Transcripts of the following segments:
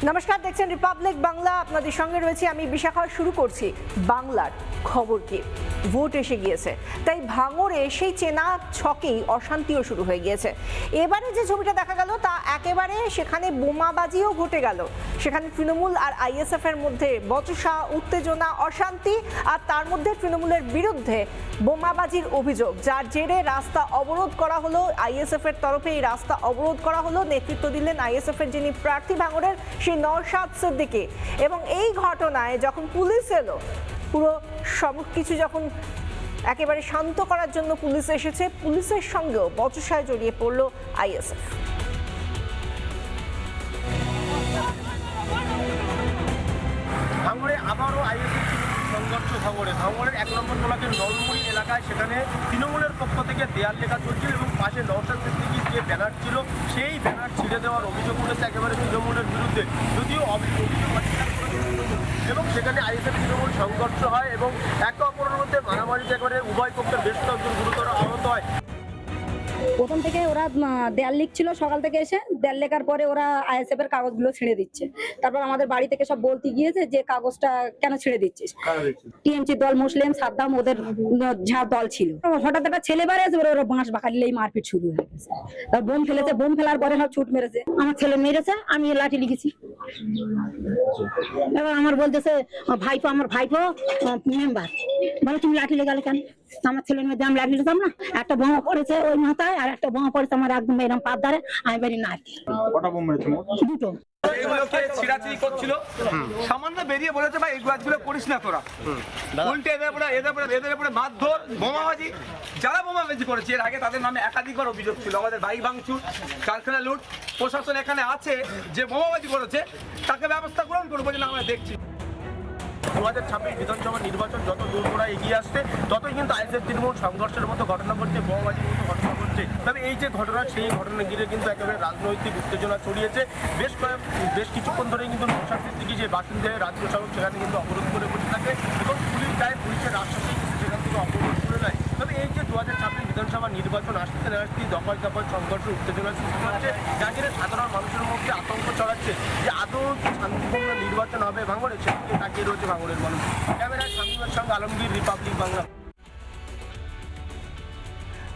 নমস্কার, দেখছেন রিপাবলিক বাংলা। আপনাদের সঙ্গে রয়েছে আমি বিশাখা। শুরু করছি বাংলার খবর। কি ভোট এসে গিয়েছে, তাই ভাঙড়ে সেই চেনা ছকেই অশান্তিও শুরু হয়ে গিয়েছে। এবারে যে ছবিটা দেখা গেল তা একেবারে সেখানে বোমাবাজিও ঘটে গেল। সেখানে তৃণমূল আর আইএসএফ এর মধ্যে বচসা, উত্তেজনা, অশান্তি, আর তার মধ্যে তৃণমূলের বিরুদ্ধে বোমাবাজির অভিযোগ, যার জেরে রাস্তা অবরোধ করা হলো। আইএসএফ এর তরফে এই রাস্তা অবরোধ করা হলো। নেতৃত্ব দিলেন আইএসএফ এর যিনি প্রার্থী ভাঙড়ের, সেই নওশাদ সিদ্দিকী। এবং এই ঘটনায় যখন পুলিশ এলো, পুরো সবকিছু যখন একেবারে শান্ত করার জন্য পুলিশ এসেছে, পুলিশের সঙ্গেও বচসায় জড়িয়ে পড়ল আইএসএফ। ভাঙড়ে আবারও আইএসএফ সংঘর্ষ। ভাঙড়ের 1 নম্বর ব্লকের নলমুড়ি এলাকায় সেখানে তৃণমূলের পক্ষ থেকে দেয়াল লেখা চলছিল এবং পাশে নওশাদ সিদ্দিকীর যে ব্যানার ছিল সেই ব্যানার ছিঁড়ে দেওয়ার অভিযোগ উঠেছে একেবারে তৃণমূলের বিরুদ্ধে। যদিও অভিযোগ এবং সেখানে আইএসএফ তৃণমূল সংঘর্ষ হয় এবং একে অপরের মধ্যে মারামারিতে একেবারে উভয় পক্ষের বেশ কয়েকজন গুরুতর আহত হয়। প্রথম থেকে ওরা দেয়াল লিখছিল, সকাল থেকে এসে দেয়াল লেখার পরে ওরা আইএসএফ এর কাগজগুলো ছিঁড়ে দিচ্ছে। তারপর আমাদের বাড়ি থেকে সব বলতে গিয়েছে যে কাগজটা কেন ছিঁড়ে দিচ্ছিস। টিএমসি দল, মুসলিম, সাদ্দাম, ওদের যা দল ছিল। হঠাৎ একটা ছেলে বাড়ি আছে, ওরা বাঁশ বাকালিলেই মারপিট শুরু হয়ে গেছে। তার বোম ফেলেছে, বোম ফেলার পরে সব ছুট মেরেছে। আমার ছেলে মেরেছে, আমি লাঠি লিখেছি। এবার আমার বলতেছে ভাইপো, আমার ভাইপো মেম্বার, বলে তুমি লাঠি লেগালে কেন? আমার ছেলে মেয়ে আমি লাঠি লিখতাম না। একটা বোমা পড়েছে ওই মাথায়, আর একটা বোমা পড়েছে আমার একদম এরকম পাত ধারে। আমি বাড়ি না কটা বোম মেরেছে? দুটো। এগুলোকে ছিড়াছিড়ি করছিল, সামান্য বেরিয়ে বলেছে ভাই এই কাজগুলো করিস না তোরা। উল্টে এদের উপরে মারধর, বোমাবাজি। যারা বোমাবাজি করেছে এর আগে তাদের নামে একাধিকবার অভিযোগ ছিল। আমাদের বাড়ি ভাঙচুর, কারখানা লুট। প্রশাসন এখানে আছে, যে বোমাবাজি করেছে তাকে ব্যবস্থা গ্রহণ করবো বলে আমরা দেখছি। 2026 বিধানসভা নির্বাচন যত দূর করে এগিয়ে আসছে, ততই কিন্তু আইএসএফ তৃণমূল সংঘর্ষের মতো ঘটনা ঘটছে, বোমাবাজির মতো ঘটনা ঘটছে। তবে এই যে ঘটনা, সেই ঘটনা ঘিরে কিন্তু একেবারে রাজনৈতিক উত্তেজনা ছড়িয়েছে। বেশ কিছুক্ষণ ধরেই কিন্তু নওশাদ সিদ্দিকী যে বাসিন্দা রাজ্য সড়ক, সেখানে কিন্তু অবরোধ করে বসে থাকে এবং পুলিশ যায়, পুলিশের রাস্তাতেই সেখান থেকে অবরোধ করে নেয়। তবে এই যে 2026 বিধানসভা নির্বাচন আসতে না আসতেই দফায় দফায় সংঘর্ষ, উত্তেজনা সৃষ্টি হচ্ছে, যার জন্য সাধারণ মানুষের মধ্যে আতঙ্ক ছড়াচ্ছে যে আদৌ কি শান্তিপূর্ণ নির্বাচন হবে ভাঙড়ে, সেদিকে তাকিয়ে রয়েছে ভাঙড়ের মানুষ। ক্যামেরায় শামীমের সঙ্গে আলমগীর, রিপাবলিক বাংলা।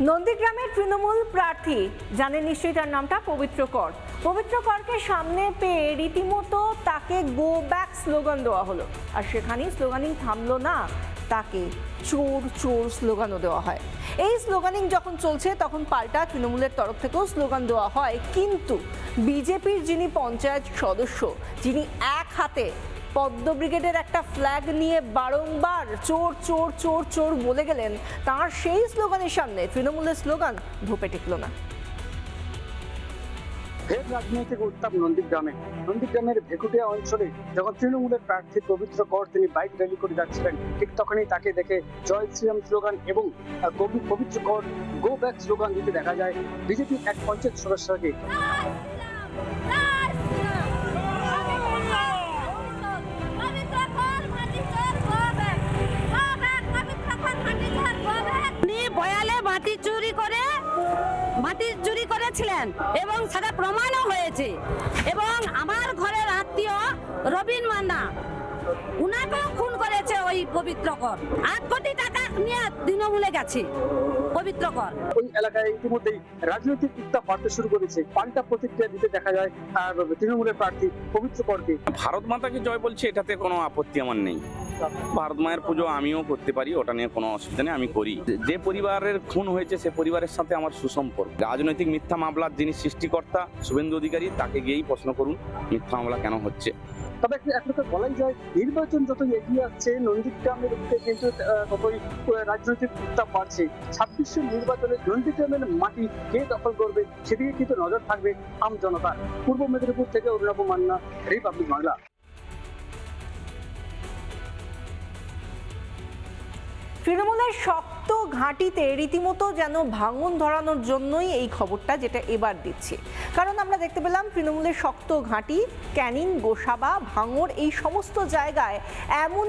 নন্দীগ্রামের তৃণমূল প্রার্থী, জানেন নিশ্চয়ই তার নামটা, পবিত্র কর। পবিত্র করকে সামনে পেয়ে রীতিমতো তাকে গো ব্যাক স্লোগান দেওয়া হলো। আর সেখানেই স্লোগানিং থামলো না, তাকে চোর চোর স্লোগানও দেওয়া হয়। এই স্লোগানিং যখন চলছে তখন পাল্টা তৃণমূলের তরফ থেকেও স্লোগান দেওয়া হয়। কিন্তু বিজেপির যিনি পঞ্চায়েত সদস্য, যিনি এক হাতে পদ্ম ব্রিগেডের একটা ফ্ল্যাগ নিয়ে বারংবার চোর চোর চোর চোর বলে গেলেন, তার সেই স্লোগানের সামনে তৃণমূলের স্লোগান ধোপে টিকল না। ফের রাজনৈতিক উত্তাপ নন্দীগ্রামের ভেকুটিয়া অঞ্চলে যখন তৃণমূলের প্রার্থী পবিত্র কর তিনি বাইক র্যালি করে যাচ্ছিলেন, ঠিক তখনই তাকে দেখে জয় শ্রীরাম স্লোগান এবং পবিত্র কর গো ব্যাক স্লোগান দিতে দেখা যায় বিজেপির এক পঞ্চায়েত সদস্যকে। বয়ালে মাটি চুরি করেছিলেন এবং সেটা প্রমাণও হয়েছে। এবং আমার ঘরের আত্মীয় রবিন মান্না, উনাকেও খুন করেছে ওই পবিত্র কর। 8 কোটি টাকা নিয়ে তৃণমূলে গেছে পবিত্র কর। ওই এলাকায় ইতিমধ্যেই রাজনৈতিক উত্তাপ বাড়তে শুরু করেছে। পাল্টা প্রতিক্রিয়া দিতে দেখা যায় তৃণমূলের প্রার্থী পবিত্র করকে। ভারত মাতাকে জয় বলছে, এটাতে কোনো আপত্তি আমার নেই। ভারত মায়ের পুজো আমিও করতে পারি, ওটা নিয়ে কোনো অসুবিধা নেই, আমি করি। যে পরিবারের খুন হয়েছে সে পরিবারের সাথে আমার সুসম্পর্ক। রাজনৈতিক মিথ্যা মামলার যিনি সৃষ্টিকর্তা শুভেন্দু অধিকারী, তাকে গিয়েই প্রশ্ন করুন মিথ্যা মামলা কেন হচ্ছে। তবে এক প্রকার বলাই যায়, নির্বাচন যত এগিয়ে আসছে নন্দীগ্রামের দিকে কিন্তু ততই রাজনৈতিক উত্তাপ বাড়ছে। 26 নির্বাচনে নন্দীগ্রামের মাটি কে দখল করবে সেদিকে কিন্তু নজর থাকবে আম জনতার। পূর্ব মেদিনীপুর থেকে অরুণাভ মান্না, রিপাবলিক বাংলা। তৃণমূলের শক্ত ঘাঁটিতে রীতিমতো যেন ভাঙন ধরানোর জন্যই এই খবরটা, যেটা এবার দিচ্ছি। কারণ আমরা দেখতে পেলাম তৃণমূলের শক্ত ঘাঁটি ক্যানিং, গোসাবা, ভাঙড়, এই সমস্ত জায়গায় এমন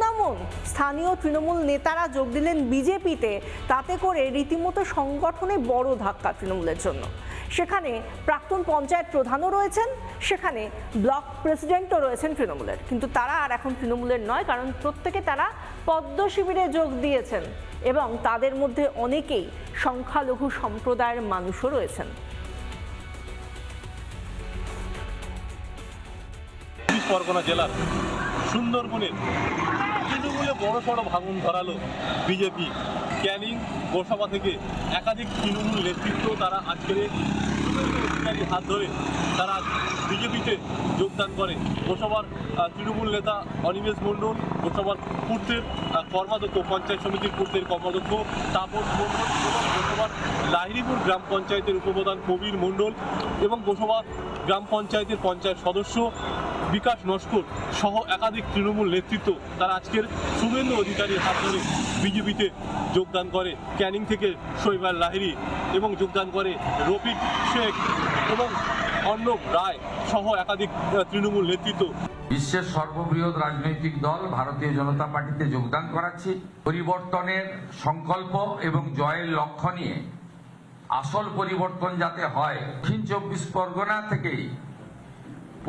স্থানীয় তৃণমূল নেতারা যোগ দিলেন বিজেপিতে। তাতে করে রীতিমতো সংগঠনে বড় ধাক্কা তৃণমূলের জন্য। সেখানে প্রাক্তন পঞ্চায়েত প্রধানও রয়েছেন, সেখানে ব্লক প্রেসিডেন্টও রয়েছেন তৃণমূলের। কিন্তু তারা আর এখন তৃণমূলের নয়, কারণ প্রত্যেকে তারা পদ্ম শিবিরে যোগ দিয়েছেন এবং তাদের মধ্যে অনেকেই সংখ্যালঘু সম্প্রদায়ের মানুষও রয়েছেন। পরগনা জেলার সুন্দরবনের তৃণমূলে বড় সড়ো ভাঙন ধরালো বিজেপি। ক্যানিং গোসাবা থেকে একাধিক তৃণমূল নেতৃত্ব তারা আজকের অধিকারীর হাত ধরে তারা বিজেপিতে যোগদান করে। গোসাবার তৃণমূল নেতা অনিমেষ মণ্ডল, গোসাবার পূর্তের কর্মাধ্যক্ষ, পঞ্চায়েত সমিতির পূর্তের কর্মাধ্যক্ষ তাপস মণ্ডল এবং গোসাবার লাহিড়িপুর গ্রাম পঞ্চায়েতের উপপ্রধান কবির মণ্ডল এবং গোসাবা গ্রাম পঞ্চায়েতের পঞ্চায়েত সদস্য বিকাশ নস্কর সহ একাধিক তৃণমূল নেতৃত্ব তারা আজকের শুভেন্দু অধিকারীর হাত ধরে বিজেপিতে যোগদান করে। ক্যানিং থেকে শৈবাল লাহিড়ী এবং যোগদান করে রফিক শেখ এবং অর্ণব রায় সহ একাধিক তৃণমূল নেতৃত্ব। বিশ্বের সর্ববৃহৎ রাজনৈতিক দল ভারতীয় জনতা পার্টিতে যোগদান করাচ্ছি। পরিবর্তনের সংকল্প এবং জয়ের লক্ষ্য নিয়ে আসল পরিবর্তন যাতে হয়, দক্ষিণ 24 পরগনা থেকেই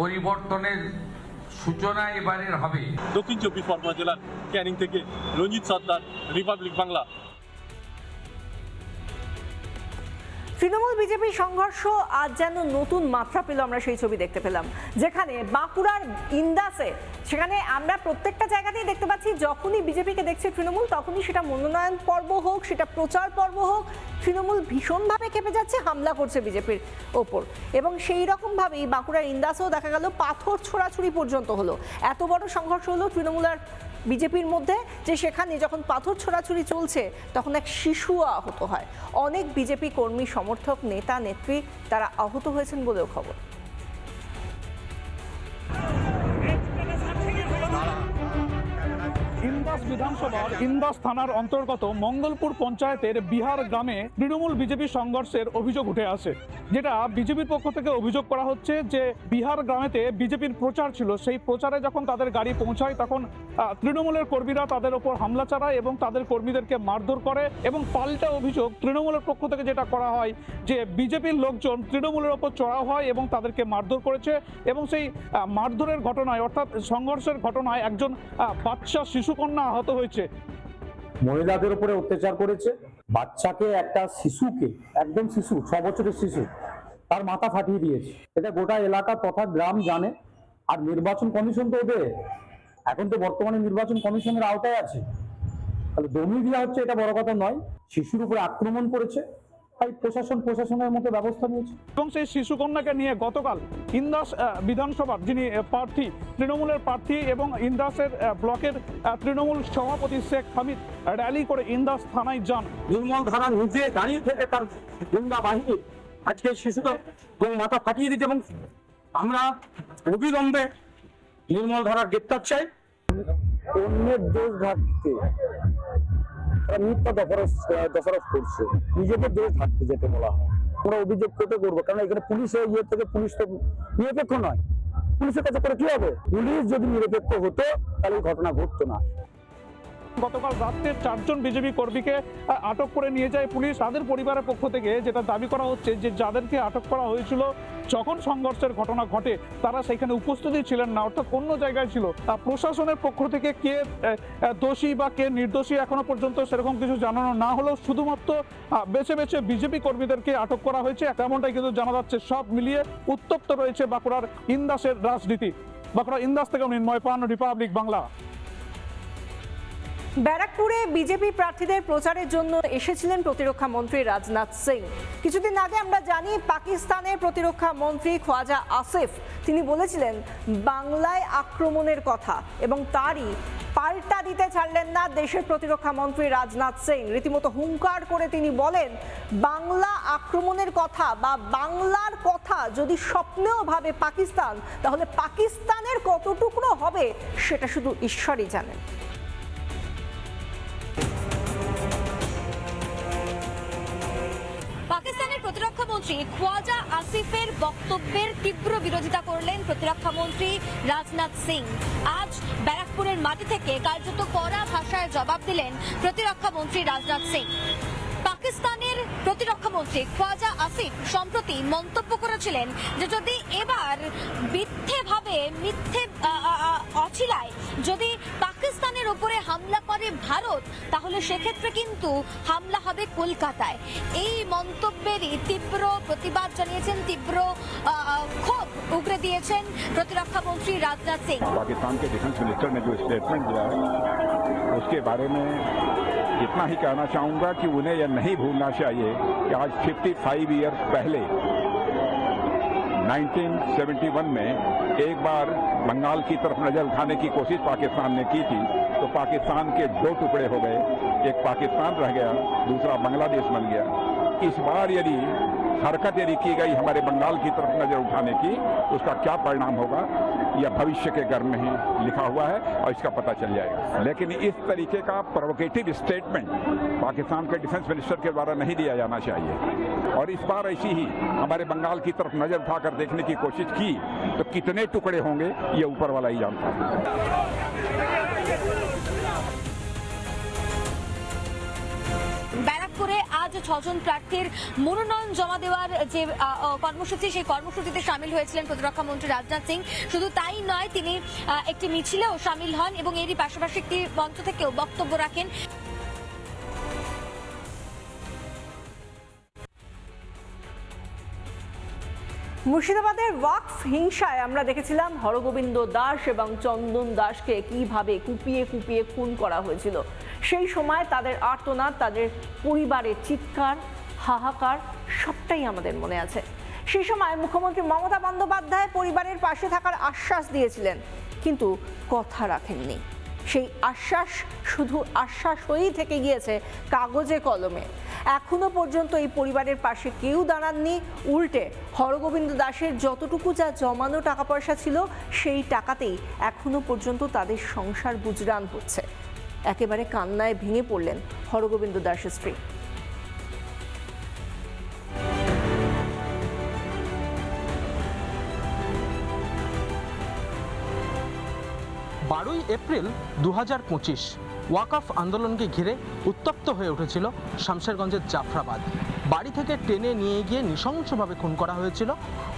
পরিবর্তনের সূচনা এবারের হবে। দক্ষিণ 24 পরগনা জেলার ক্যানিং থেকে রঞ্জিত সর্দার, রিপাবলিক বাংলা। তৃণমূল বিজেপি সংঘর্ষ আজ যেন নতুন মাত্রা পেল, আমরা সেই ছবি দেখতে পেলাম। যেখানে বাঁকুড়ার ইন্দাসে, সেখানে আমরা প্রত্যেকটা জায়গাতেই দেখতে পাচ্ছি যখনই বিজেপিকে দেখছে তৃণমূল, তখনই সেটা মনোনয়ন পর্ব হোক, সেটা প্রচার পর্ব হোক, তৃণমূল ভীষণভাবে খেপে যাচ্ছে, হামলা করছে বিজেপির ওপর। এবং সেই রকমভাবেই বাঁকুড়ার ইন্দাসেও দেখা গেল পাথর ছোড়াছুড়ি পর্যন্ত হলো। এত বড় সংঘর্ষ হলো তৃণমূল আর বিজেপির মধ্যে যে সেখানে যখন পাথর ছোড়াছুড়ি চলছে তখন এক শিশুও আহত হয়। অনেক বিজেপি কর্মী, সমর্থক, নেতা, নেত্রী তারা আহত হয়েছেন বলেও খবর। ইন্দাস বিধানসভার ইন্দাস থানার অন্তর্গত মঙ্গলপুর পঞ্চায়েতের বিহার গ্রামে তৃণমূল বিজেপি সংঘর্ষের অভিযোগ উঠে আসে। যেটা বিজেপির পক্ষ থেকে অভিযোগ করা হচ্ছে যে বিহার গ্রামেতে বিজেপির প্রচার ছিল, সেই প্রচারে যখন তাদের গাড়ি পৌঁছায় তখন তৃণমূলের কর্মীরা তাদের ওপর হামলা চালায় এবং তাদের কর্মীদেরকে মারধর করে। এবং পাল্টা অভিযোগ তৃণমূলের পক্ষ থেকে যেটা করা হয় যে বিজেপির লোকজন তৃণমূলের ওপর চড়াও হয় এবং তাদেরকে মারধর করেছে। এবং সেই মারধরের ঘটনায়, অর্থাৎ সংঘর্ষের ঘটনায় একজন বাচ্চা শিশুকন্যা আহত হয়েছে। মহিলাদের উপরে অত্যাচার করেছে, বাচ্চাকে, একটা শিশুকে, একদম শিশু, 6 বছরের শিশু, তার মাথা ফাটিয়ে দিয়েছে। এটা গোটা এলাকা তথা গ্রাম জানে। আর নির্বাচন কমিশন তো ওদের, এখন তো বর্তমানে নির্বাচন কমিশনের আওতায় আছে, তাহলে দমিয়ে দেওয়া হচ্ছে, এটা বড় কথা নয়। শিশুর উপরে আক্রমণ করেছে, তাই প্রশাসনের মতো ব্যবস্থা নিয়েছে। এবং সেই শিশুকন্যাকে নিয়ে গতকাল ইন্দাস বিধানসভার যিনি প্রার্থী, তৃণমূলের প্রার্থী এবং ইন্দাসের ব্লকের তৃণমূল সভাপতি শেখ হামিদ র্যালি করে ইন্দাস থানায় যান। নির্মল ধারা নিজে দাঁড়িয়ে থেকে তার গুন্ডা বাহিনী আজকে শিশুকে মাথা ফাটিয়ে দিতে, এবং আমরা অবিলম্বে নির্মল ধারার গ্রেপ্তার চাই। অন্যের দোষ ঘাটতে মিথ্যা দোষারোপ করছে, নিজেদের দোষ ঘাটতে যেতে বলা হয়। আমরা অভিযোগ করতে করবো, কারণ এখানে পুলিশের ইয়ে থেকে পুলিশ তো নিরপেক্ষ নয়। পুলিশের কাছে করে কি হবে? পুলিশ যদি নিরপেক্ষ হতো তাহলে এই ঘটনা ঘটতো না। গতকাল রাত্রে 4 জন বিজেপি কর্মীকে আটক করে নিয়ে যায় পুলিশ। তাদের পরিবারের পক্ষ থেকে যেটা দাবি করা হচ্ছে যে যাদেরকে আটক করা হয়েছিল যখন সংঘর্ষের ঘটনা ঘটে তারা সেখানে উপস্থিতই ছিলেন না, অর্থাৎ অন্য জায়গায় ছিল। প্রশাসনের পক্ষ থেকে কে দোষী বা কে নির্দোষী এখনো পর্যন্ত সেরকম কিছু জানানো না হলেও শুধুমাত্র বেছে বেছে বিজেপি কর্মীদেরকে আটক করা হয়েছে, তেমনটাই কিন্তু জানা যাচ্ছে। সব মিলিয়ে উত্তপ্ত রয়েছে বাঁকুড়ার ইন্দাসের রাজনীতি। বাঁকুড়া ইন্দাস থেকে নির্ময় পান, রিপাবলিক বাংলা। ব্যারাকপুরে বিজেপি প্রার্থীদের প্রচারের জন্য এসেছিলেন প্রতিরক্ষা মন্ত্রী রাজনাথ সিং। কিছুদিন আগে আমরা জানি পাকিস্তানের প্রতিরক্ষা মন্ত্রী খোয়াজা আসিফ তিনি বলেছিলেন বাংলায় আক্রমণের কথা, এবং তারই পাল্টা দিতে ছাড়লেন না দেশের প্রতিরক্ষা মন্ত্রী রাজনাথ সিং। রীতিমতো হুঙ্কার করে তিনি বলেন বাংলা আক্রমণের কথা বা বাংলার কথা যদি স্বপ্নেও ভাবে পাকিস্তান, তাহলে পাকিস্তানের কত টুকরো হবে সেটা শুধু ঈশ্বরই জানেন। পাকিস্তানের প্রতিরক্ষা মন্ত্রী খোয়াজা আসিফের বক্তব্যের তীব্র বিরোধিতা করলেন প্রতিরক্ষা মন্ত্রী রাজনাথ সিং। আজ ব্যারাকপুরের মাটি থেকে কার্যত কড়া ভাষায় জবাব দিলেন প্রতিরক্ষা মন্ত্রী রাজনাথ সিং। পাকিস্তানের প্রতিরক্ষা মুখ্যমন্ত্রী খোয়াজা আসিফ সম্প্রতি মন্তব্য করেছিলেন যে যদি এবার মিথ্যে অছিলায় যদি পাকিস্তানের উপরে হামলা করে ভারত, তাহলে সেক্ষেত্রে কিন্তু হামলা হবে কলকাতায়। এই মন্তব্যেরই তীব্র প্রতিবাদ জানিয়েছেন, তীব্র ক্ষোভ উগরে দিয়েছেন প্রতিরক্ষা মন্ত্রী রাজনাথ সিং। पाकिस्तान के डिफेंस मिनिस्टर ने जो स्टेटमेंट दिया है उसके बारे में इतना ही कहना चाहूंगा कि उन्हें यह नहीं भूलना चाहिए कि आज 55 ईयर पहले 1971 में एक बार बंगाल की तरफ नजर उठाने की कोशिश पाकिस्तान ने की थी, तो पाकिस्तान के दो टुकड़े हो गए, एक पाकिस्तान रह गया, दूसरा बांग्लादेश बन गया। इस बार यदि हरकत की गई हमारे बंगाल की तरफ नजर उठाने की, उसका क्या परिणाम होगा यह भविष्य के गर्भ में ही लिखा हुआ है और इसका पता चल जाएगा। लेकिन इस तरीके का प्रोवोकेटिव स्टेटमेंट पाकिस्तान के डिफेंस मिनिस्टर के द्वारा नहीं दिया जाना चाहिए। और इस बार ऐसी ही हमारे बंगाल की तरफ नजर उठाकर देखने की कोशिश की तो कितने टुकड़े होंगे ये ऊपर वाला ही जानता है। ব্যারাকপুরে আজ 6 জন প্রার্থীর মনোনয়ন জমা দেওয়ার যে কর্মসূচি, সেই কর্মসূচিতে সামিল হয়েছিলেন প্রতিরক্ষা মন্ত্রী রাজনাথ সিং। শুধু তাই নয়, তিনি একটি মিছিলেও সামিল হন এবং এরই পাশাপাশি একটি মঞ্চ থেকেও বক্তব্য রাখেন। মুর্শিদাবাদের ওয়াকফ হিংসায় আমরা দেখেছিলাম হরগোবিন্দ দাস এবং চন্দন দাসকে কিভাবে কুপিয়ে কুপিয়ে খুন করা হয়েছিল। সেই সময় তাদের আর্তনাদ, তাদের পরিবারের চিৎকার, হাহাকার সবটাই আমাদের মনে আছে। সেই সময় মুখ্যমন্ত্রী মমতা বন্দ্যোপাধ্যায় পরিবারের পাশে থাকার আশ্বাস দিয়েছিলেন, কিন্তু কথা রাখেননি। সেই আশ্বাস শুধু আশ্বাস হয়েই থেকে গিয়েছে কাগজে কলমে। এখনো পর্যন্ত এই পরিবারের পাশে কেউ দাঁড়াননি। উল্টে হরগোবিন্দ দাসের যতটুকু যা জমানো টাকা পয়সা ছিল সেই টাকাতেই এখনো পর্যন্ত তাদের সংসার গুজরান হচ্ছে। একেবারে কান্নায় ভেঙে পড়লেন হরগোবিন্দ দাসের স্ত্রী। 12 এপ্রিল 2025 ওয়াকফ আন্দোলনকে ঘিরে উত্তপ্ত হয়ে উঠেছিল শামশেরগঞ্জের জাফরাবাদ। বাড়ি থেকে টেনে নিয়ে গিয়ে নৃশংসভাবে খুন করা হয়েছিল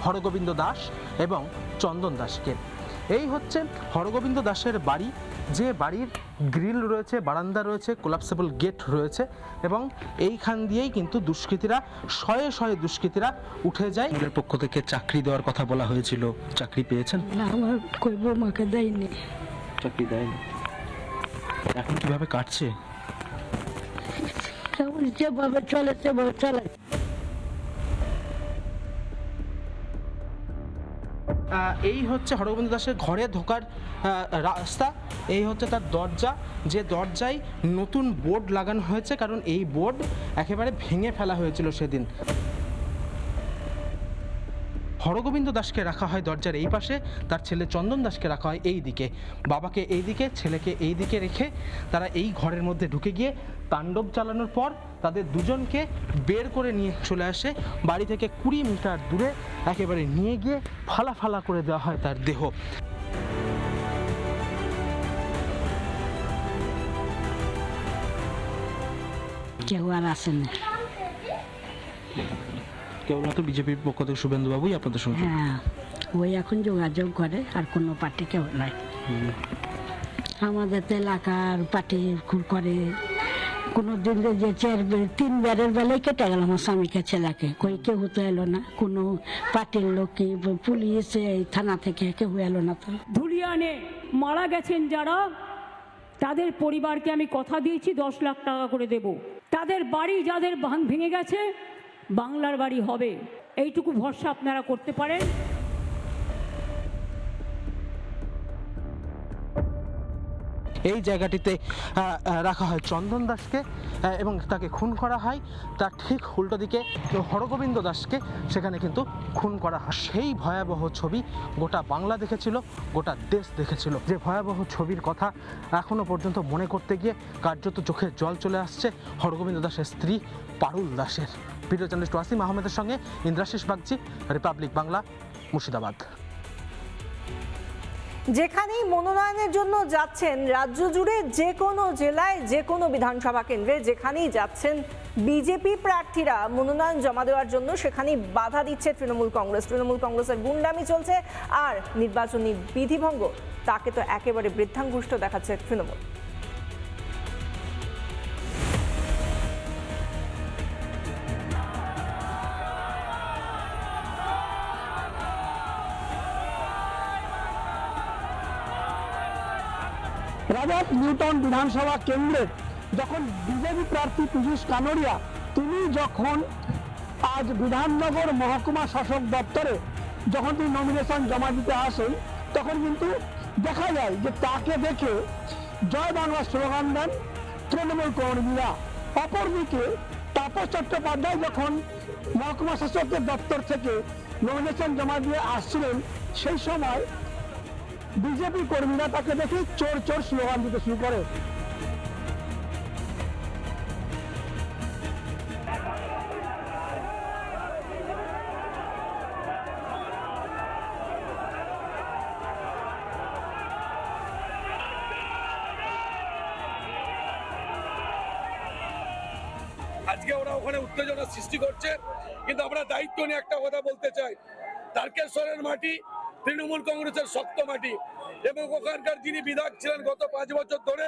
হরগোবিন্দ দাস এবং চন্দন দাসকে। এই হচ্ছে হরগোবিন্দ দাসের বাড়ি, যে বাড়ির গ্রিল রয়েছে, বারান্দা রয়েছে, কোলাপসেবল গেট রয়েছে এবং এইখান দিয়েই কিন্তু দুষ্কৃতীরা শয়ে শয়ে দুষ্কৃতীরা উঠে যায়। এদের পক্ষ থেকে চাকরি দেওয়ার কথা বলা হয়েছিল, চাকরি পেয়েছেন? না, আমার কই বৌমাকে দেয়নি। চাকরি দেয়নি। এখন কিভাবে কাটছে? যেভাবে চলে সেভাবে চলে। এই হচ্ছে হরগোবিন্দ দাসের ঘরে ঢোকার রাস্তা, এই হচ্ছে তার দরজা, যে দরজায় নতুন বোর্ড লাগানো হয়েছে, কারণ এই বোর্ড একেবারে ভেঙে ফেলা হয়েছিল সেদিন। হরগোবিন্দ দাসকে রাখা হয় দরজার এই পাশে, তার ছেলে চন্দন দাসকে রাখা হয় এই দিকে। বাবাকে এই দিকে, ছেলেকে এই দিকে রেখে তারা এই ঘরের মধ্যে ঢুকে গিয়ে তাণ্ডব চালানোর পর তাদের দুজনকে বের করে নিয়ে চলে আসে বাড়ি থেকে 20 মিটার দূরে, একেবারে নিয়ে গিয়ে ফালা ফালা করে দেওয়া হয় তার দেহ। কেউ আর আসেন না, কেবলমাত্র বিজেপির পক্ষ থেকে শুভেন্দু বাবুই আপনাদের সঙ্গে। হ্যাঁ, ওই এখন যোগাযোগ করে, আর কোনো পার্টি কেউ নাই। আমাদের তো এলাকার পার্টি করে কোনো দিন যে 3 বারের বেলায় কেটে গেল আমার স্বামীকে, ছেলেকে কই কেউ তো এলো না, কোনো পার্টির লোক কি পুলিশ এই থানা থেকে কেউ এলো না। তো ধুলিয়ানে মারা গেছেন যারা, তাদের পরিবারকে আমি কথা দিয়েছি 10 লাখ টাকা করে দেব। তাদের বাড়ি যাদের ভেঙে গেছে বাংলার বাড়ি হবে, এইটুকু ভরসা আপনারা করতে পারেন। এই জায়গাটিতে রাখা হয় চন্দন দাসকে এবং তাকে খুন করা হয়। তার ঠিক উল্টো দিকে হরগোবিন্দ দাসকে সেখানে কিন্তু খুন করা হয়। সেই ভয়াবহ ছবি গোটা বাংলা দেখেছিল, গোটা দেশ দেখেছিল। যে ভয়াবহ ছবির কথা এখনো পর্যন্ত মনে করতে গিয়ে কার্যত চোখে জল চলে আসছে হরগোবিন্দ দাসের স্ত্রী পারুল দাসের। ভিডিও জার্নালিস্ট ওয়াসিম আহমেদের সঙ্গে ইন্দ্রাশিস বাগচি, রিপাবলিক বাংলা, মুর্শিদাবাদ। যেখানেই মনোনয়নের জন্য যাচ্ছেন রাজ্য জুড়ে, যে কোনো জেলায়, যে কোনো বিধানসভা কেন্দ্রে যেখানেই যাচ্ছেন বিজেপি প্রার্থীরা মনোনয়ন জমা দেওয়ার জন্য সেখানে বাধা দিচ্ছে তৃণমূল কংগ্রেসের গুন্ডামি চলছে আর নির্বাচনী বিধিভঙ্গ, তাকে তো একেবারে বৃদ্ধাঙ্গুষ্ঠ দেখাচ্ছে তৃণমূল। রাজাত নিউটন বিধানসভা কেন্দ্রের যখন বিজেপি প্রার্থী পীযূষ কানোরিয়া তিনি যখন আজ বিধাননগর মহকুমা শাসক দপ্তরে যখন তিনি নমিনেশন জমা দিতে আসেন, তখন কিন্তু দেখা যায় যে তাকে দেখে জয় বাংলা স্লোগান দেন তৃণমূল কর্মীরা। অপরদিকে তাপস চট্টোপাধ্যায় যখন মহকুমা শাসকের দপ্তর থেকে নমিনেশন জমা দিয়ে আসছিলেন, সেই সময় বিজেপি কর্মীরা তাকে দেখে চোর চোর স্লোগান দিতে শুরু করে। আজকে ওরা ওখানে উত্তেজনা সৃষ্টি করছে, কিন্তু আমরা দায়িত্ব নিয়ে একটা কথা বলতে চাই, তারকেশ্বরের মাটি তৃণমূল কংগ্রেসের শক্ত মাটি এবং ওখানকার যিনি বিধায়ক ছিলেন গত 5 বছর ধরে,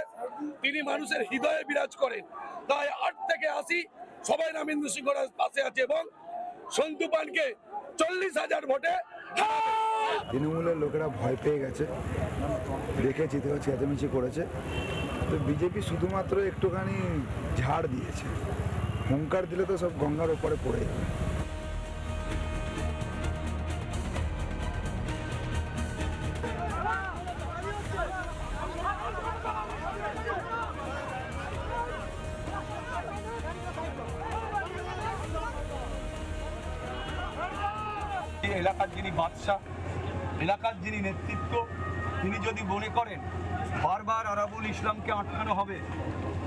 তিনি মানুষের হৃদয়ে বিরাজ করেন। তাই 8 থেকে 80 সবাই নামিন্দু সিংহর পাশে আছে এবং সন্তু পানকে 40,000 ভোটে। তৃণমূলের লোকেরা ভয় পেয়ে গেছে, দেখেছি তো চেঁচামেচি করেছে, তো বিজেপি শুধুমাত্র একটুখানি ঝাড় দিয়েছে, হুঙ্কার দিলে তো সব গঙ্গার ওপরে পড়ে যাবে। এলাকার যিনি বাদশাহ, এলাকার যিনি নেতৃত্ব, তিনি যদি মনে করেন বারবার আরাবুল ইসলামকে আটকানো হবে,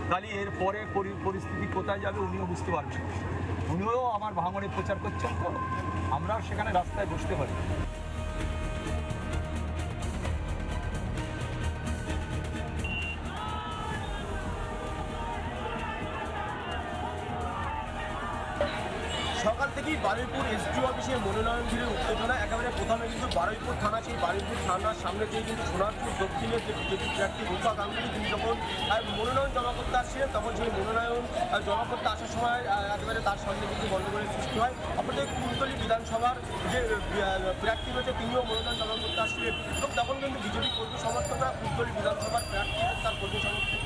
তাহলে এর পরে পরিস্থিতি কোথায় যাবে উনিও বুঝতে পারবেন। উনিও আমার ভাঙনে প্রচার করছেন, তো আমরাও সেখানে রাস্তায় বসতে পারি। সকাল থেকেই বারুইপুর এসডিও অফিসে মনোনয়ন ঘিরে উত্তেজনা। একেবারে প্রথমে কিন্তু বারুইপুর থানা, সেই বারুইপুর থানার সামনে দিয়ে কিন্তু সোনারপুর দক্ষিণের যে বিজেপি প্রার্থী রূপা গাঙ্গুলি, তিনি যখন মনোনয়ন জমা করতে আসছিলেন, তখন সেই মনোনয়ন জমা করতে আসার সময় একেবারে তার সামনে কিন্তু গণ্ডগোলের সৃষ্টি হয়। অপরদিকে কুলতলি বিধানসভার যে প্রার্থী রয়েছে, তিনিও মনোনয়ন জমা করতে আসছিলেন এবং তখন কিন্তু বিজেপি কর্মী সমর্থকরা কুলতলি বিধানসভার প্রার্থী এবং তার কর্মী সমর্থক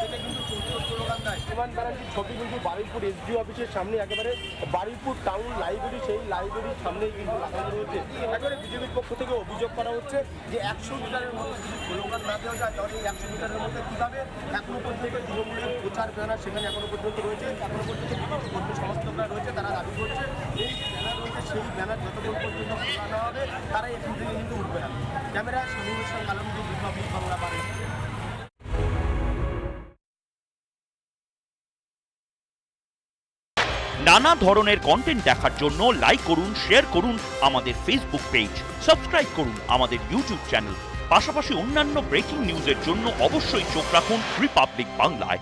থেকে কিন্তু চৌদ্দ স্লোগান দেয়। বিমান ব্যানার্জির ছবি কিন্তু বারুইপুর এসডিও অফিসের সামনে, একেবারে বারুইপুর টাউন লাইব্রেরি, সেই লাইব্রেরির সামনেই কিন্তু লাগানো রয়েছে। একেবারে বিজেপির পক্ষ থেকে অভিযোগ করা হচ্ছে যে 100 মিটারের মধ্যে যদি স্লোগান না দেওয়া যায়, তাহলে এই 100 মিটারের মধ্যে কীভাবে এখনো পর্যন্ত তৃণমূলের প্রচার ব্যানার সেখানে এখনো পর্যন্ত রয়েছে, এখনো পর্যন্ত বিজেপি কর্মী সমর্থকরা রয়েছে, তারা দাবি করছে এই ব্যানার রয়েছে, সেই ব্যানার যতক্ষণ পর্যন্ত খোলা না হবে তারা এখান থেকে কিন্তু উঠবে না। ক্যামেরায় শামীম হোসেন আলমগীর, রিপাবলিক বাংলা, বারুইপুর। নানা ধরনের কন্টেন্ট দেখার জন্য লাইক করুন, শেয়ার করুন আমাদের ফেসবুক পেজ, সাবস্ক্রাইব করুন আমাদের ইউটিউব চ্যানেল। পাশাপাশি অন্যান্য ব্রেকিং নিউজের জন্য অবশ্যই চোখ রাখুন রিপাবলিক বাংলায়।